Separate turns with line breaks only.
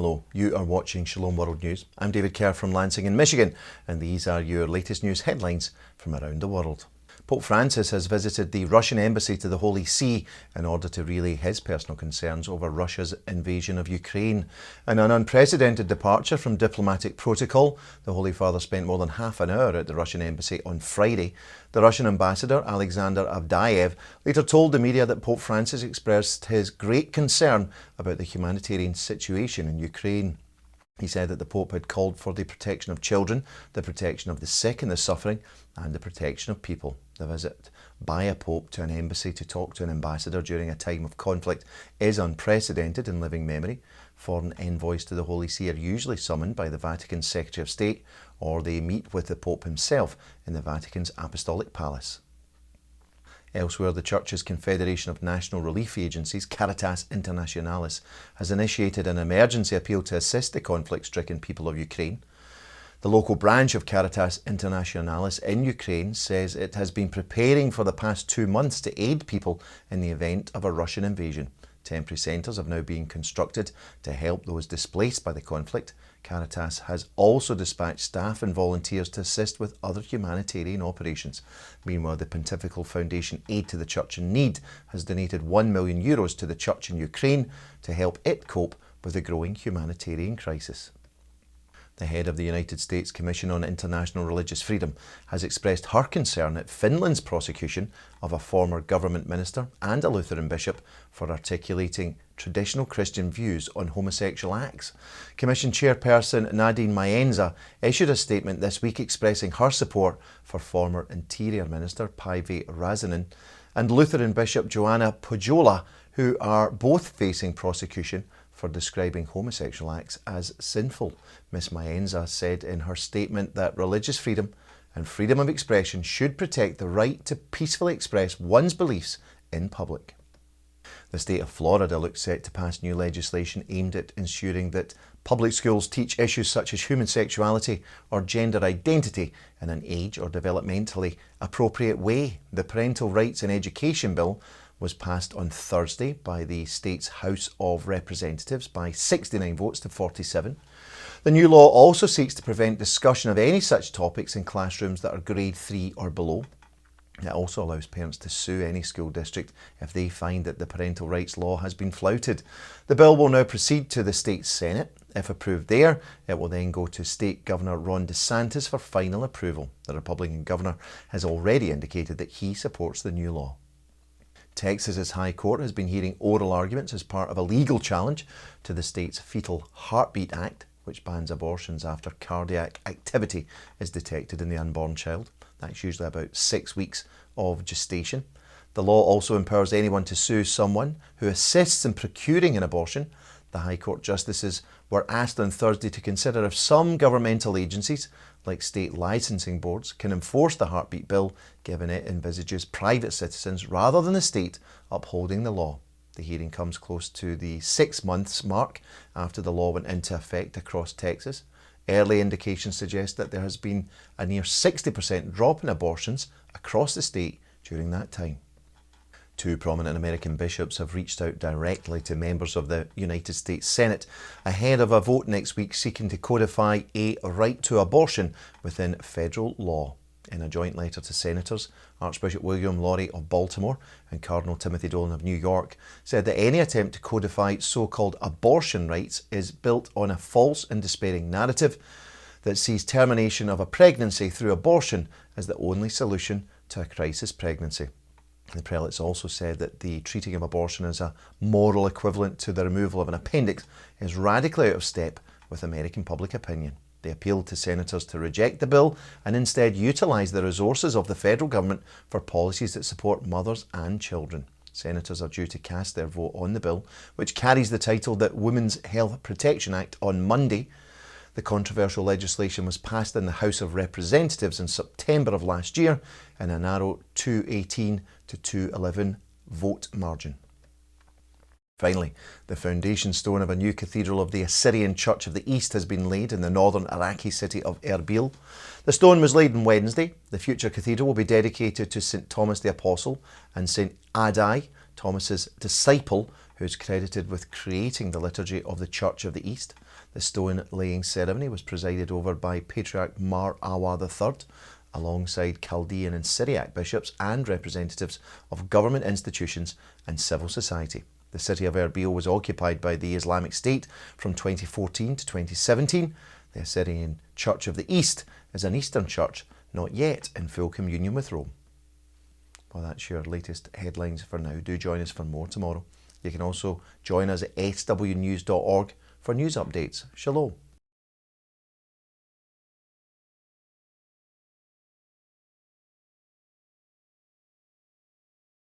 Hello, you are watching Shalom World News. I'm David Kerr from Lansing in Michigan, and these are your latest news headlines from around the world. Pope Francis has visited the Russian embassy to the Holy See in order to relay his personal concerns over Russia's invasion of Ukraine. In an unprecedented departure from diplomatic protocol, the Holy Father spent more than half an hour at the Russian embassy on Friday. The Russian ambassador, Alexander Avdyev, later told the media that Pope Francis expressed his great concern about the humanitarian situation in Ukraine. He said that the Pope had called for the protection of children, the protection of the sick and the suffering, and the protection of people. The visit by a Pope to an embassy to talk to an ambassador during a time of conflict is unprecedented in living memory. Foreign envoys to the Holy See are usually summoned by the Vatican's Secretary of State, or they meet with the Pope himself in the Vatican's Apostolic Palace. Elsewhere, the Church's Confederation of National Relief Agencies, Caritas Internationalis, has initiated an emergency appeal to assist the conflict-stricken people of Ukraine. The local branch of Caritas Internationalis in Ukraine says it has been preparing for the past 2 months to aid people in the event of a Russian invasion. Temporary centres have now been constructed to help those displaced by the conflict. Caritas has also dispatched staff and volunteers to assist with other humanitarian operations. Meanwhile, the Pontifical Foundation Aid to the Church in Need has donated €1 million to the Church in Ukraine to help it cope with the growing humanitarian crisis. The head of the United States Commission on International Religious Freedom has expressed her concern at Finland's prosecution of a former government minister and a Lutheran bishop for articulating traditional Christian views on homosexual acts. Commission chairperson Nadine Maienza issued a statement this week expressing her support for former Interior Minister Päivi Räsänen and Lutheran Bishop Joanna Pujola, who are both facing prosecution for describing homosexual acts as sinful. Ms. Maienza said in her statement that religious freedom and freedom of expression should protect the right to peacefully express one's beliefs in public. The state of Florida looks set to pass new legislation aimed at ensuring that public schools teach issues such as human sexuality or gender identity in an age or developmentally appropriate way. The Parental Rights in Education Bill was passed on Thursday by the state's House of Representatives by 69 votes to 47. The new law also seeks to prevent discussion of any such topics in classrooms that are grade 3 or below. It also allows parents to sue any school district if they find that the parental rights law has been flouted. The bill will now proceed to the state Senate. If approved there, it will then go to State Governor Ron DeSantis for final approval. The Republican governor has already indicated that he supports the new law. Texas's High Court has been hearing oral arguments as part of a legal challenge to the state's Fetal Heartbeat Act, which bans abortions after cardiac activity is detected in the unborn child. That's usually about 6 weeks of gestation. The law also empowers anyone to sue someone who assists in procuring an abortion. The High Court justices were asked on Thursday to consider if some governmental agencies, like state licensing boards, can enforce the heartbeat bill, given it envisages private citizens rather than the state upholding the law. The hearing comes close to the 6 months mark after the law went into effect across Texas. Early indications suggest that there has been a near 60% drop in abortions across the state during that time. 2 prominent American bishops have reached out directly to members of the United States Senate ahead of a vote next week seeking to codify a right to abortion within federal law. In a joint letter to senators, Archbishop William Lori of Baltimore and Cardinal Timothy Dolan of New York said that any attempt to codify so-called abortion rights is built on a false and despairing narrative that sees termination of a pregnancy through abortion as the only solution to a crisis pregnancy. The prelates also said that the treating of abortion as a moral equivalent to the removal of an appendix is radically out of step with American public opinion. They appealed to senators to reject the bill and instead utilise the resources of the federal government for policies that support mothers and children. Senators are due to cast their vote on the bill, which carries the title the Women's Health Protection Act, on Monday. The controversial legislation was passed in the House of Representatives in September of last year in a narrow 218 to 211 vote margin. Finally, the foundation stone of a new cathedral of the Assyrian Church of the East has been laid in the northern Iraqi city of Erbil. The stone was laid on Wednesday. The future cathedral will be dedicated to St. Thomas the Apostle and St. Adai, Thomas's disciple, who is credited with creating the liturgy of the Church of the East. The stone-laying ceremony was presided over by Patriarch Mar Awa III, alongside Chaldean and Syriac bishops and representatives of government institutions and civil society. The city of Erbil was occupied by the Islamic State from 2014 to 2017. The Assyrian Church of the East is an Eastern church not yet in full communion with Rome. Well, that's your latest headlines for now. Do join us for more tomorrow. You can also join us at swnews.org for news updates. Shalom.